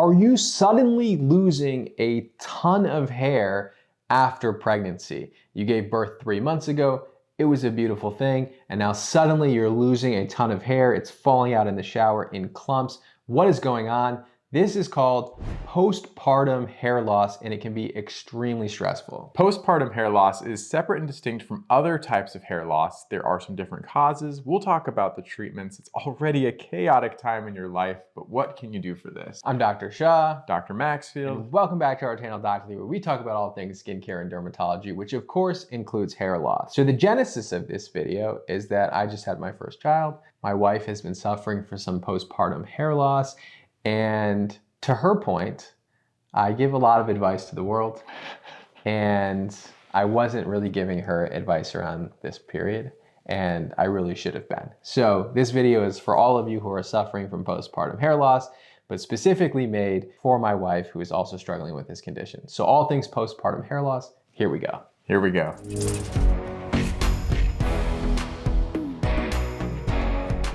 Are you suddenly losing a ton of hair after pregnancy? You gave birth 3 months ago, it was a beautiful thing, and now suddenly you're losing a ton of hair, it's falling out in the shower in clumps. What is going on? This is called postpartum hair loss, and it can be extremely stressful. Postpartum hair loss is separate and distinct from other types of hair loss. There are some different causes. We'll talk about the treatments. It's already a chaotic time in your life, but what can you do for this? I'm Dr. Shah. Dr. Maxfield. And welcome back to our channel, Dr. Lee, where we talk about all things skincare and dermatology, which of course includes hair loss. So the genesis of this video is that I just had my first child. My wife has been suffering from some postpartum hair loss, and to her point, I give a lot of advice to the world, and I wasn't really giving her advice around this period, and I really should have been. So this video is for all of you who are suffering from postpartum hair loss, but specifically made for my wife who is also struggling with this condition. So all things postpartum hair loss, here we go. Here we go.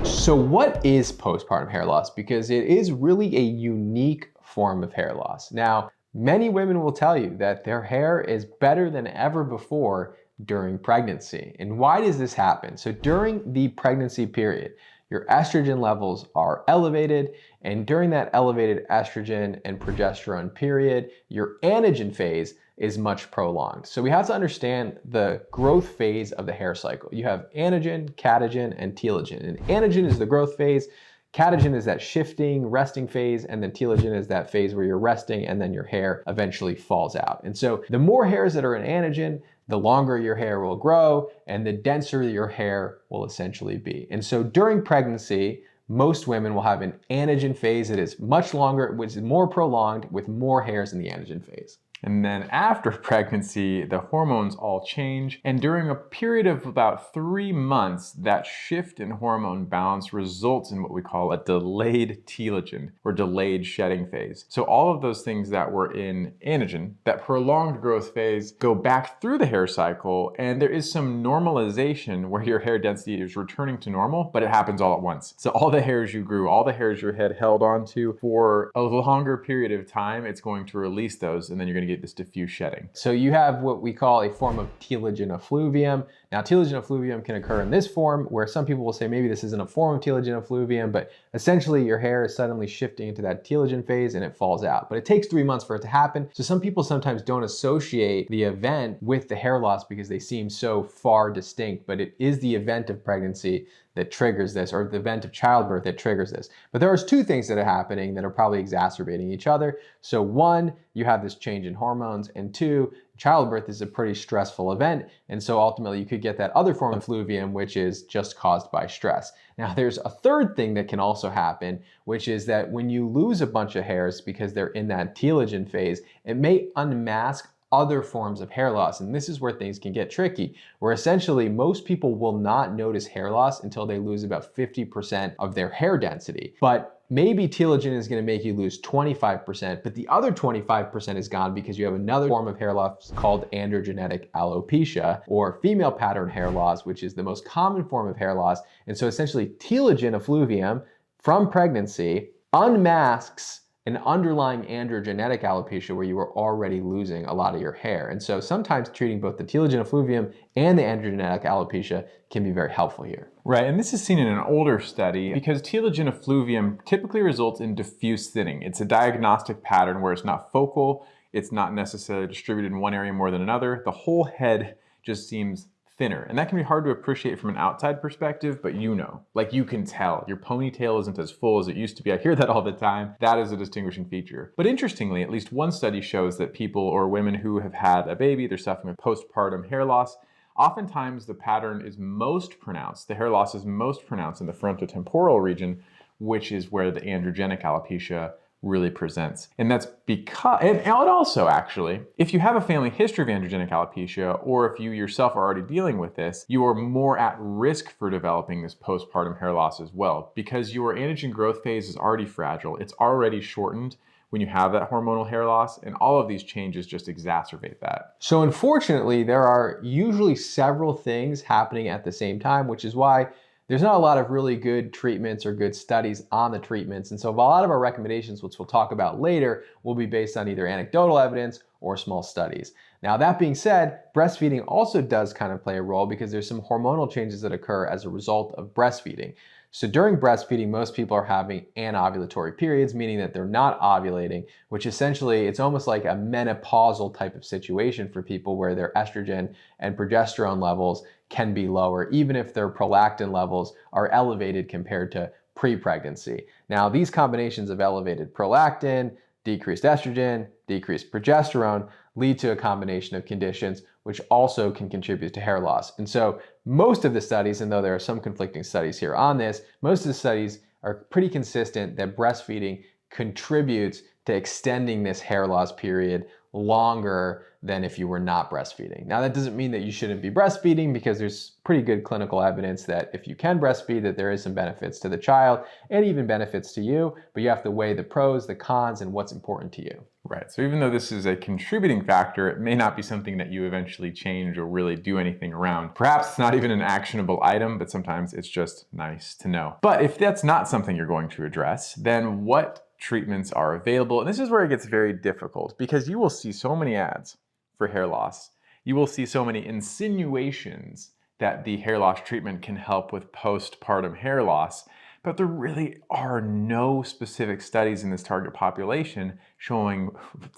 So what is postpartum hair loss? Because it is really a unique form of hair loss. Now, many women will tell you that their hair is better than ever before during pregnancy. And why does this happen? So during the pregnancy period, your estrogen levels are elevated, and during that elevated estrogen and progesterone period, your anagen phase is much prolonged. So we have to understand the growth phase of the hair cycle. You have anagen, catagen, and telogen. And anagen is the growth phase, catagen is that shifting, resting phase, and then telogen is that phase where you're resting and then your hair eventually falls out. And so the more hairs that are in anagen, the longer your hair will grow and the denser your hair will essentially be. And so during pregnancy, most women will have an anagen phase that is much longer, which is more prolonged with more hairs in the anagen phase. And then after pregnancy, the hormones all change. And during a period of about 3 months, that shift in hormone balance results in what we call a delayed telogen or delayed shedding phase. So all of those things that were in anagen, that prolonged growth phase, go back through the hair cycle, and there is some normalization where your hair density is returning to normal, but it happens all at once. So all the hairs you grew, all the hairs your head held onto for a longer period of time, it's going to release those, and then you're going to get this diffuse shedding. So you have what we call a form of telogen effluvium. Now, telogen effluvium can occur in this form, where some people will say maybe this isn't a form of telogen effluvium, but essentially your hair is suddenly shifting into that telogen phase and it falls out. But it takes 3 months for it to happen. So some people sometimes don't associate the event with the hair loss because they seem so far distinct, but it is the event of pregnancy that triggers this, or the event of childbirth that triggers this. But there are 2 things that are happening that are probably exacerbating each other. So 1, you have this change in hormones, and 2, childbirth is a pretty stressful event, and so ultimately you could get that other form of effluvium, which is just caused by stress. Now there's a 3rd thing that can also happen, which is that when you lose a bunch of hairs because they're in that telogen phase, it may unmask other forms of hair loss. And this is where things can get tricky, where essentially most people will not notice hair loss until they lose about 50% of their hair density. But maybe telogen is going to make you lose 25%, but the other 25% is gone because you have another form of hair loss called androgenetic alopecia, or female pattern hair loss, which is the most common form of hair loss. And so essentially telogen effluvium from pregnancy unmasks an underlying androgenetic alopecia where you were already losing a lot of your hair. And so sometimes treating both the telogen effluvium and the androgenetic alopecia can be very helpful here. Right, and this is seen in an older study because telogen effluvium typically results in diffuse thinning. It's a diagnostic pattern where it's not focal, it's not necessarily distributed in one area more than another. The whole head just seems thinner. And that can be hard to appreciate from an outside perspective, but you know, like you can tell, your ponytail isn't as full as it used to be. I hear that all the time. That is a distinguishing feature. But interestingly, at least one study shows that people or women who have had a baby, they're suffering with postpartum hair loss, oftentimes the pattern is most pronounced, the hair loss is most pronounced in the frontotemporal region, which is where the androgenic alopecia really presents. And that's because, and also actually, if you have a family history of androgenic alopecia, or if you yourself are already dealing with this, you are more at risk for developing this postpartum hair loss as well, because your anagen growth phase is already fragile, it's already shortened when you have that hormonal hair loss, and all of these changes just exacerbate that. So unfortunately, there are usually several things happening at the same time, which is why there's not a lot of really good treatments or good studies on the treatments. And so a lot of our recommendations, which we'll talk about later, will be based on either anecdotal evidence or small studies. Now, that being said, breastfeeding also does kind of play a role because there's some hormonal changes that occur as a result of breastfeeding. So during breastfeeding, most people are having anovulatory periods, meaning that they're not ovulating, which essentially it's almost like a menopausal type of situation for people where their estrogen and progesterone levels can be lower, even if their prolactin levels are elevated compared to pre-pregnancy. Now, these combinations of elevated prolactin, decreased estrogen, decreased progesterone lead to a combination of conditions which also can contribute to hair loss. And so most of the studies, and though there are some conflicting studies here on this, most of the studies are pretty consistent that breastfeeding contributes to extending this hair loss period longer than if you were not breastfeeding. Now, that doesn't mean that you shouldn't be breastfeeding, because there's pretty good clinical evidence that if you can breastfeed, that there is some benefits to the child and even benefits to you, but you have to weigh the pros, the cons, and what's important to you. Right, so even though this is a contributing factor, it may not be something that you eventually change or really do anything around. Perhaps it's not even an actionable item, but sometimes it's just nice to know. But if that's not something you're going to address, then what treatments are available? And this is where it gets very difficult, because you will see so many ads for hair loss. You will see so many insinuations that the hair loss treatment can help with postpartum hair loss, but there really are no specific studies in this target population showing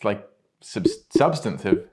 like substantially,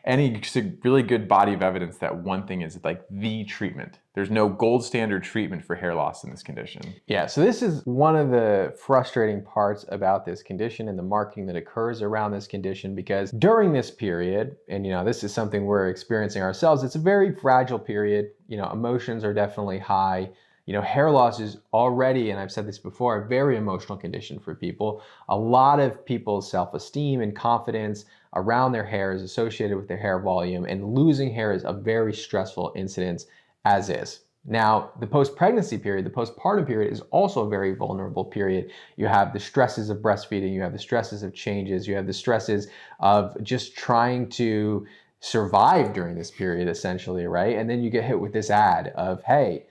any really good body of evidence that one thing is like the treatment. There's no gold standard treatment for hair loss in this condition. Yeah, so this is one of the frustrating parts about this condition and the marketing that occurs around this condition, because during this period, and this is something we're experiencing ourselves, it's a very fragile period. Emotions are definitely high. Hair loss is already, and I've said this before, a very emotional condition for people. A lot of people's self-esteem and confidence around their hair is associated with their hair volume, and losing hair is a very stressful incident as is. Now, the post-pregnancy period, the postpartum period, is also a very vulnerable period. You have the stresses of breastfeeding, you have the stresses of changes, you have the stresses of just trying to survive during this period, essentially, right? And then you get hit with this ad of, hey,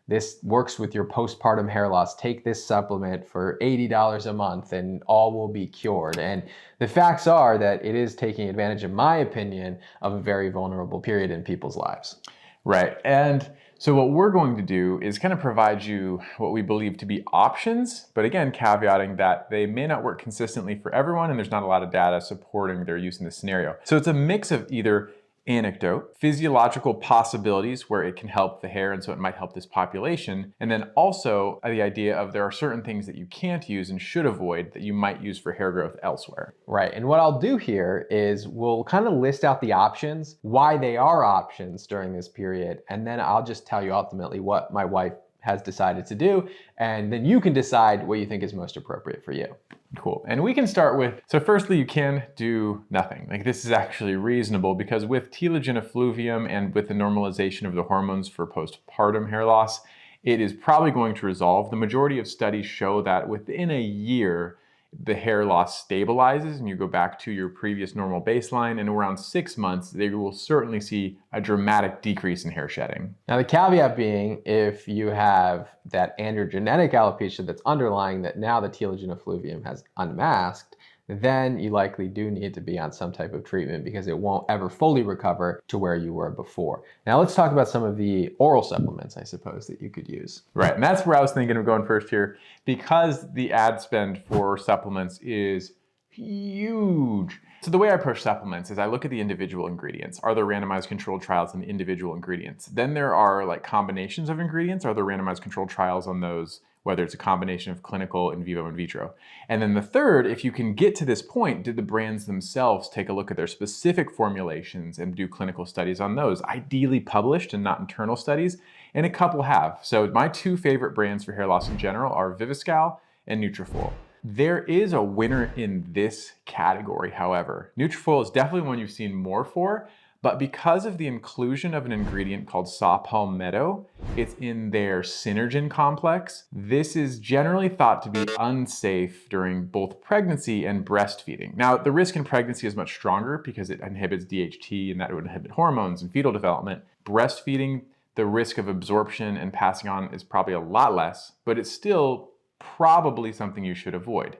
this works with your postpartum hair loss. Take this supplement for $80 a month and all will be cured. And the facts are that it is taking advantage, in my opinion, of a very vulnerable period in people's lives. Right. And so what we're going to do is kind of provide you what we believe to be options, but again, caveating that they may not work consistently for everyone, and there's not a lot of data supporting their use in this scenario. So it's a mix of either anecdote, physiological possibilities where it can help the hair, and so it might help this population, and then also the idea of there are certain things that you can't use and should avoid that you might use for hair growth elsewhere. Right, and what I'll do here is we'll kind of list out the options, why they are options during this period, and then I'll just tell you ultimately what my wife has decided to do, and then you can decide what you think is most appropriate for you. Cool. And we can start with, so firstly, you can do nothing. Like, this is actually reasonable, because with telogen effluvium and with the normalization of the hormones for postpartum hair loss, it is probably going to resolve. The majority of studies show that within a year, the hair loss stabilizes and you go back to your previous normal baseline, and around 6 months, they will certainly see a dramatic decrease in hair shedding. Now, the caveat being, if you have that androgenetic alopecia that's underlying that now the telogen effluvium has unmasked, then you likely do need to be on some type of treatment, because it won't ever fully recover to where you were before. Now let's talk about some of the oral supplements, I suppose, that you could use. Right, and that's where I was thinking of going first here, because the ad spend for supplements is huge. So the way I approach supplements is I look at the individual ingredients. Are there randomized controlled trials on the individual ingredients? Then there are like combinations of ingredients. Are there randomized controlled trials on those, whether it's a combination of clinical, in vivo, in vitro? And then the third, if you can get to this point, did the brands themselves take a look at their specific formulations and do clinical studies on those, ideally published and not internal studies? And a couple have. So my two favorite brands for hair loss in general are Viviscal and Nutrafol. There is a winner in this category, however. Nutrafol is definitely one you've seen more for, but because of the inclusion of an ingredient called saw palmetto, it's in their Synergen complex. This is generally thought to be unsafe during both pregnancy and breastfeeding. Now, the risk in pregnancy is much stronger because it inhibits DHT, and that would inhibit hormones and fetal development. Breastfeeding, the risk of absorption and passing on is probably a lot less, but it's still probably something you should avoid.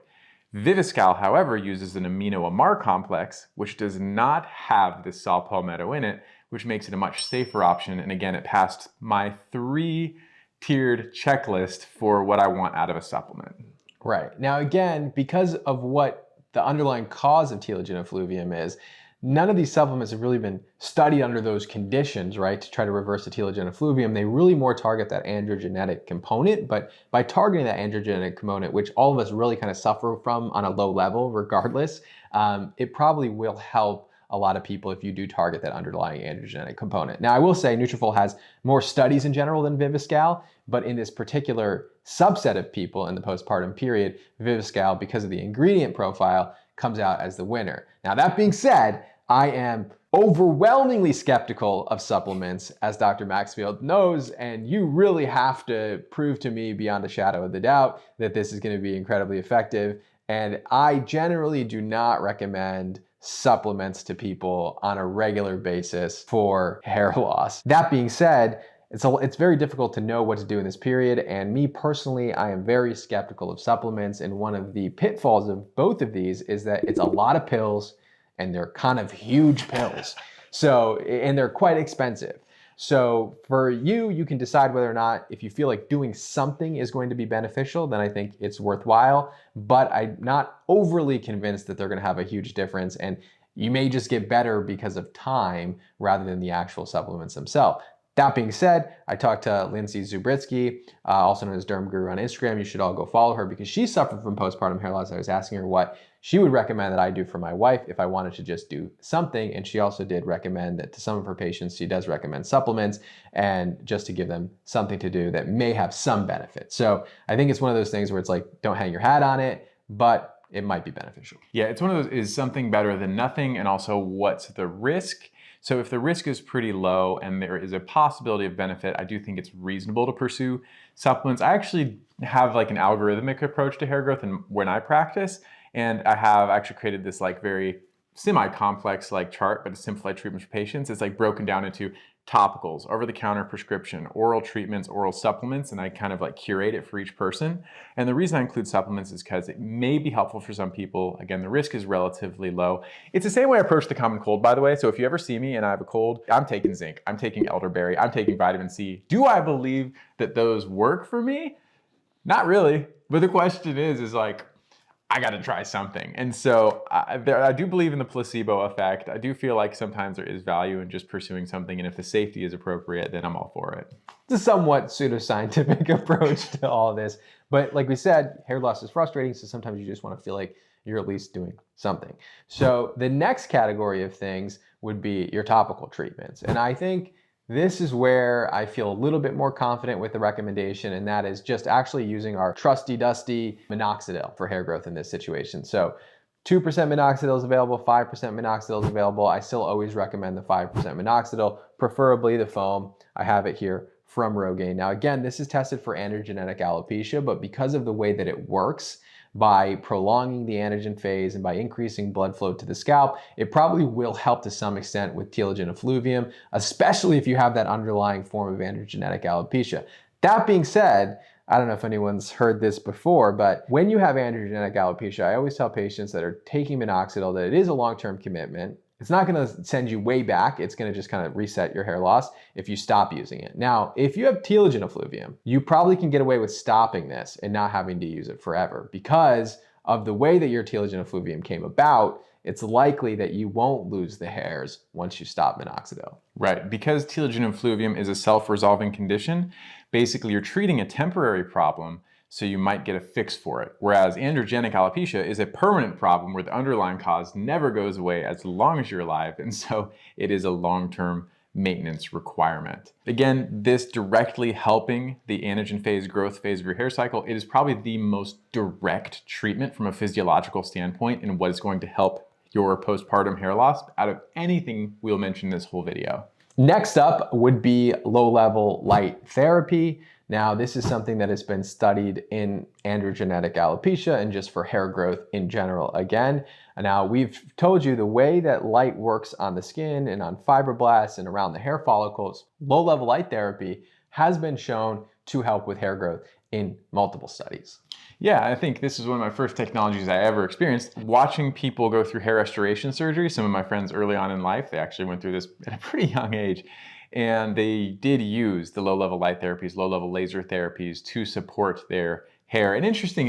Viviscal, however, uses an amino amar complex, which does not have this saw palmetto in it, which makes it a much safer option. And again, it passed my 3-tiered checklist for what I want out of a supplement. Right. Now, again, because of what the underlying cause of telogen effluvium is, none of these supplements have really been studied under those conditions, right, to try to reverse the telogen effluvium. They really more target that androgenetic component, but by targeting that androgenetic component, which all of us really kind of suffer from on a low level regardless, it probably will help a lot of people if you do target that underlying androgenic component. Now, I will say Nutrafol has more studies in general than Viviscal, but in this particular subset of people in the postpartum period, Viviscal, because of the ingredient profile, comes out as the winner. Now, that being said, I am overwhelmingly skeptical of supplements, as Dr. Maxfield knows, and you really have to prove to me beyond a shadow of the doubt that this is going to be incredibly effective. And I generally do not recommend supplements to people on a regular basis for hair loss. That being said, it's very difficult to know what to do in this period, and me personally, I am very skeptical of supplements, and one of the pitfalls of both of these is that it's a lot of pills, and they're kind of huge pills. So, and they're quite expensive. So for you, you can decide whether or not, if you feel like doing something is going to be beneficial, then I think it's worthwhile, but I'm not overly convinced that they're gonna have a huge difference, and you may just get better because of time rather than the actual supplements themselves. That being said, I talked to Lindsay Zubritsky, also known as Derm Guru on Instagram. You should all go follow her because she suffered from postpartum hair loss. I was asking her what she would recommend that I do for my wife if I wanted to just do something. And she also did recommend that to some of her patients, she does recommend supplements and just to give them something to do that may have some benefit. So I think it's one of those things where it's like, don't hang your hat on it, but it might be beneficial. Yeah, it's one of those, is something better than nothing? And also, what's the risk? So if the risk is pretty low and there is a possibility of benefit, I do think it's reasonable to pursue supplements. I actually have like an algorithmic approach to hair growth and when I practice, and I have actually created this like very semi-complex like chart, but a simplified treatment for patients. It's like broken down into topicals, over-the-counter prescription, oral treatments, oral supplements, and I kind of like curate it for each person. And the reason I include supplements is because it may be helpful for some people. Again, the risk is relatively low. It's the same way I approach the common cold, by the way. So if you ever see me and I have a cold, I'm taking zinc, I'm taking elderberry, I'm taking vitamin C. Do I believe that those work for me? Not really. But the question is like, I got to try something. And so I do believe in the placebo effect. I do feel like sometimes there is value in just pursuing something. And if the safety is appropriate, then I'm all for it. It's a somewhat pseudoscientific approach to all of this. But like we said, hair loss is frustrating. So sometimes you just want to feel like you're at least doing something. So the next category of things would be your topical treatments. And I think this is where I feel a little bit more confident with the recommendation, and that is just actually using our trusty dusty minoxidil for hair growth in this situation. So 2% minoxidil is available, 5% minoxidil is available. I still always recommend the 5% minoxidil, preferably the foam. I have it here from Rogaine. Now again, this is tested for androgenetic alopecia, but because of the way that it works, by prolonging the anagen phase and by increasing blood flow to the scalp, it probably will help to some extent with telogen effluvium, especially if you have that underlying form of androgenetic alopecia. That being said, I don't know if anyone's heard this before, but when you have androgenetic alopecia, I always tell patients that are taking minoxidil that it is a long-term commitment. It's not going to send you way back. It's going to just kind of reset your hair loss if you stop using it. Now, if you have telogen effluvium, you probably can get away with stopping this and not having to use it forever because of the way that your telogen effluvium came about. It's likely that you won't lose the hairs once you stop minoxidil. Right, because telogen effluvium is a self-resolving condition, basically you're treating a temporary problem, so you might get a fix for it. Whereas androgenic alopecia is a permanent problem where the underlying cause never goes away as long as you're alive, and so it is a long-term maintenance requirement. Again, this directly helping the anagen phase, growth phase of your hair cycle, it is probably the most direct treatment from a physiological standpoint in what is going to help your postpartum hair loss out of anything we'll mention in this whole video. Next up would be low-level light therapy. Now, this is something that has been studied in androgenetic alopecia and just for hair growth in general. Again, now we've told you the way that light works on the skin and on fibroblasts and around the hair follicles. Low-level light therapy has been shown to help with hair growth in multiple studies. Yeah, I think this is one of my first technologies I ever experienced. Watching people go through hair restoration surgery, some of my friends early on in life, they actually went through this at a pretty young age, and they did use the low-level light therapies, low-level laser therapies to support their hair. And interesting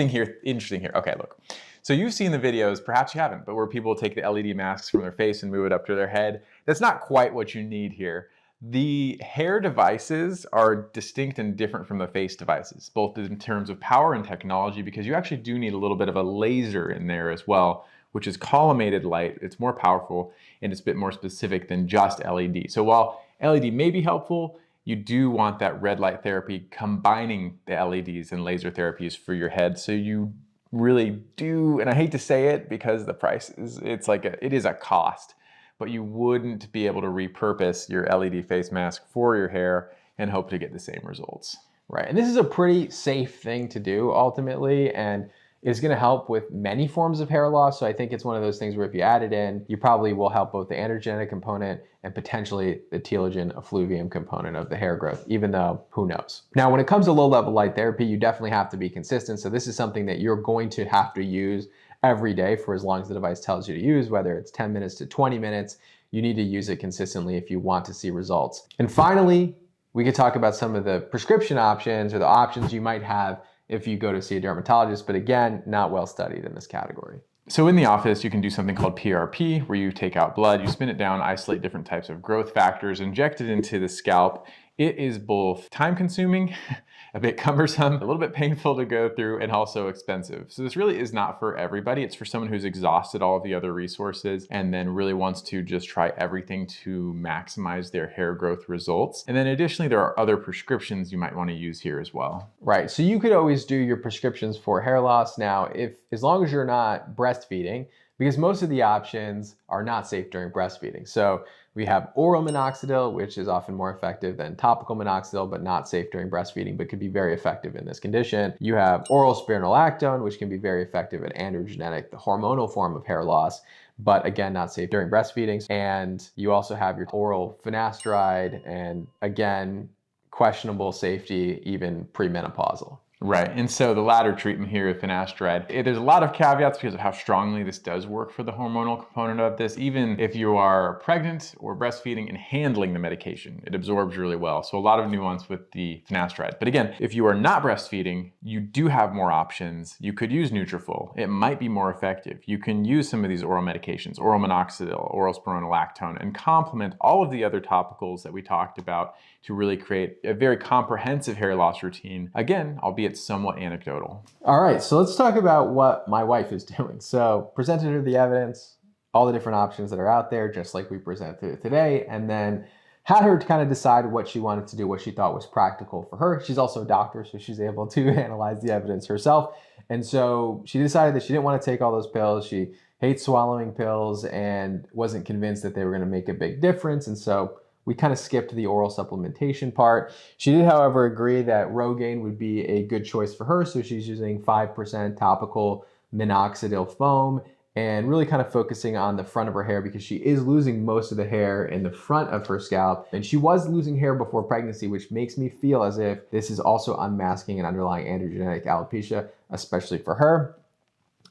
here. Okay, look. So you've seen the videos, perhaps you haven't, but where people take the LED masks from their face and move it up to their head. That's not quite what you need here. The hair devices are distinct and different from the face devices, both in terms of power and technology, because you actually do need a little bit of a laser in there as well, which is collimated light. It's more powerful and it's a bit more specific than just LED. So while LED may be helpful, you do want that red light therapy combining the LEDs and laser therapies for your head. So you really do, and I hate to say it because the price is, it is a cost, but you wouldn't be able to repurpose your LED face mask for your hair and hope to get the same results. Right, and this is a pretty safe thing to do ultimately, and is going to help with many forms of hair loss. So I think it's one of those things where if you add it in, you probably will help both the androgenic component and potentially the telogen effluvium component of the hair growth, even though who knows. Now, when it comes to low-level light therapy, you definitely have to be consistent. So this is something that you're going to have to use every day for as long as the device tells you to use, whether it's 10 minutes to 20 minutes. You need to use it consistently if you want to see results. And finally, we could talk about some of the prescription options or the options you might have if you go to see a dermatologist, but again, not well studied in this category. So in the office, you can do something called PRP, where you take out blood, you spin it down, isolate different types of growth factors, inject it into the scalp. It is both time-consuming, a bit cumbersome, a little bit painful to go through, and also expensive. So this really is not for everybody. It's for someone who's exhausted all of the other resources and then really wants to just try everything to maximize their hair growth results. And then additionally, there are other prescriptions you might want to use here as well. Right, so you could always do your prescriptions for hair loss. Now, as long as you're not breastfeeding, because most of the options are not safe during breastfeeding. So we have oral minoxidil, which is often more effective than topical minoxidil, but not safe during breastfeeding, but could be very effective in this condition. You have oral spironolactone, which can be very effective at androgenetic, the hormonal form of hair loss, but again, not safe during breastfeeding. And you also have your oral finasteride, and again, questionable safety, even premenopausal. Right, and so the latter treatment here with finasteride, there's a lot of caveats because of how strongly this does work for the hormonal component of this. Even if you are pregnant or breastfeeding and handling the medication, it absorbs really well. So a lot of nuance with the finasteride. But again, if you are not breastfeeding, you do have more options. You could use Nutrafol. It might be more effective. You can use some of these oral medications, oral minoxidil, oral spironolactone, and complement all of the other topicals that we talked about to really create a very comprehensive hair loss routine. Again, albeit somewhat anecdotal. All right, so let's talk about what my wife is doing. So presented her the evidence, all the different options that are out there, just like we presented today, and then had her to kind of decide what she wanted to do, what she thought was practical for her. She's also a doctor, so she's able to analyze the evidence herself. And so she decided that she didn't want to take all those pills. She hates swallowing pills and wasn't convinced that they were going to make a big difference. And so we kind of skipped the oral supplementation part. She did, however, agree that Rogaine would be a good choice for her. So she's using 5% topical minoxidil foam and really kind of focusing on the front of her hair because she is losing most of the hair in the front of her scalp. And she was losing hair before pregnancy, which makes me feel as if this is also unmasking an underlying androgenetic alopecia, especially for her.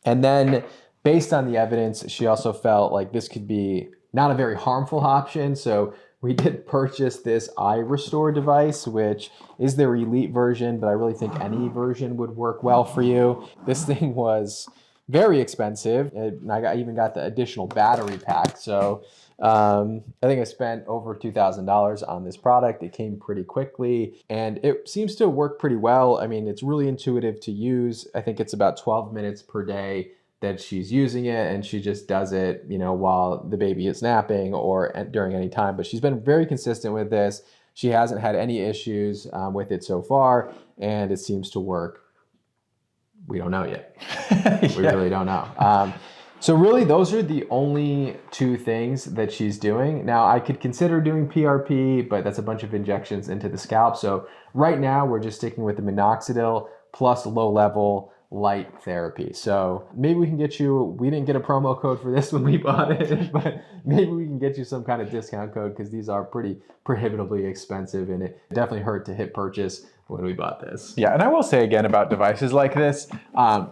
And then based on the evidence, she also felt like this could be not a very harmful option. So we did purchase this eye restore device, which is their elite version, but I really think any version would work well for you. This thing was very expensive, and I even got the additional battery pack. So I think I spent over $2,000 on this product. It came pretty quickly, and it seems to work pretty well. I mean, it's really intuitive to use. I think it's about 12 minutes per day that she's using it, and she just does it, you know, while the baby is napping or during any time. But she's been very consistent with this. She hasn't had any issues with it so far, and it seems to work. We don't know yet. We really don't know. So really, those are the only two things that she's doing. Now, I could consider doing PRP, but that's a bunch of injections into the scalp. So right now, we're just sticking with the minoxidil plus low-level light therapy. So maybe we can get you, we didn't get a promo code for this when we bought it, but maybe we can get you some kind of discount code because these are pretty prohibitively expensive, and it definitely hurt to hit purchase when we bought this. Yeah, and I will say again about devices like this,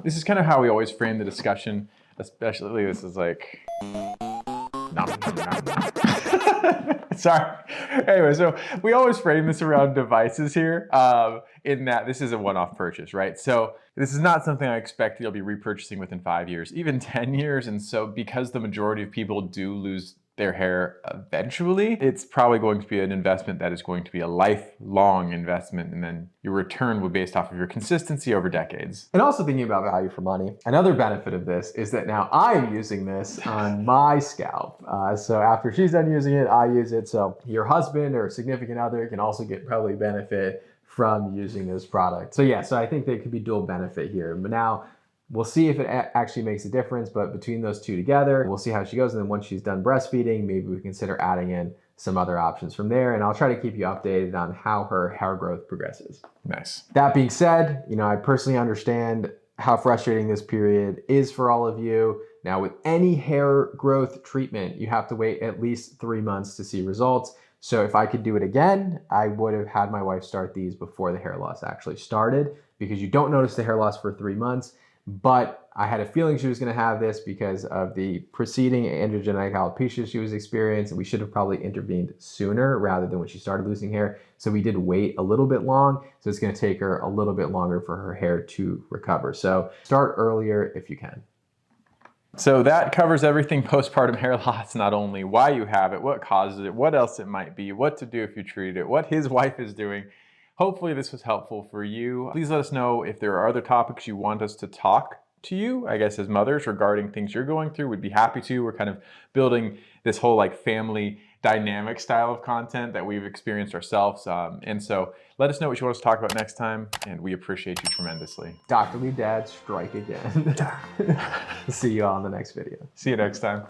this is kind of how we always frame the discussion. Especially, this is like, sorry. Anyway, so we always frame this around devices here, in that this is a one-off purchase, right? So this is not something I expect you'll be repurchasing within 5 years, even 10 years. And so because the majority of people do lose their hair eventually, it's probably going to be an investment that is going to be a lifelong investment, and then your return will be based off of your consistency over decades. And also thinking about value for money, another benefit of this is that now I'm using this on my scalp. So after she's done using it, I use it. So your husband or significant other can also get probably benefit from using this product. So yeah, so I think there could be dual benefit here. But now we'll see if it actually makes a difference, but between those two together, we'll see how she goes. And then once she's done breastfeeding, maybe we consider adding in some other options from there. And I'll try to keep you updated on how her hair growth progresses. Nice. That being said, I personally understand how frustrating this period is for all of you. Now, with any hair growth treatment, you have to wait at least 3 months to see results. So if I could do it again, I would have had my wife start these before the hair loss actually started, because you don't notice the hair loss for 3 months. But I had a feeling she was going to have this because of the preceding androgenic alopecia she was experiencing. We should have probably intervened sooner rather than when she started losing hair. So we did wait a little bit long. So it's going to take her a little bit longer for her hair to recover. So start earlier if you can. So that covers everything postpartum hair loss, not only why you have it, what causes it, what else it might be, what to do if you treat it, what his wife is doing. Hopefully this was helpful for you. Please let us know if there are other topics you want us to talk to you, I guess, as mothers regarding things you're going through. We'd be happy to. We're kind of building this whole like family dynamic style of content that we've experienced ourselves. And so let us know what you want us to talk about next time, and we appreciate you tremendously. Dr. Lee Dad, strike again. See you all in the next video. See you next time.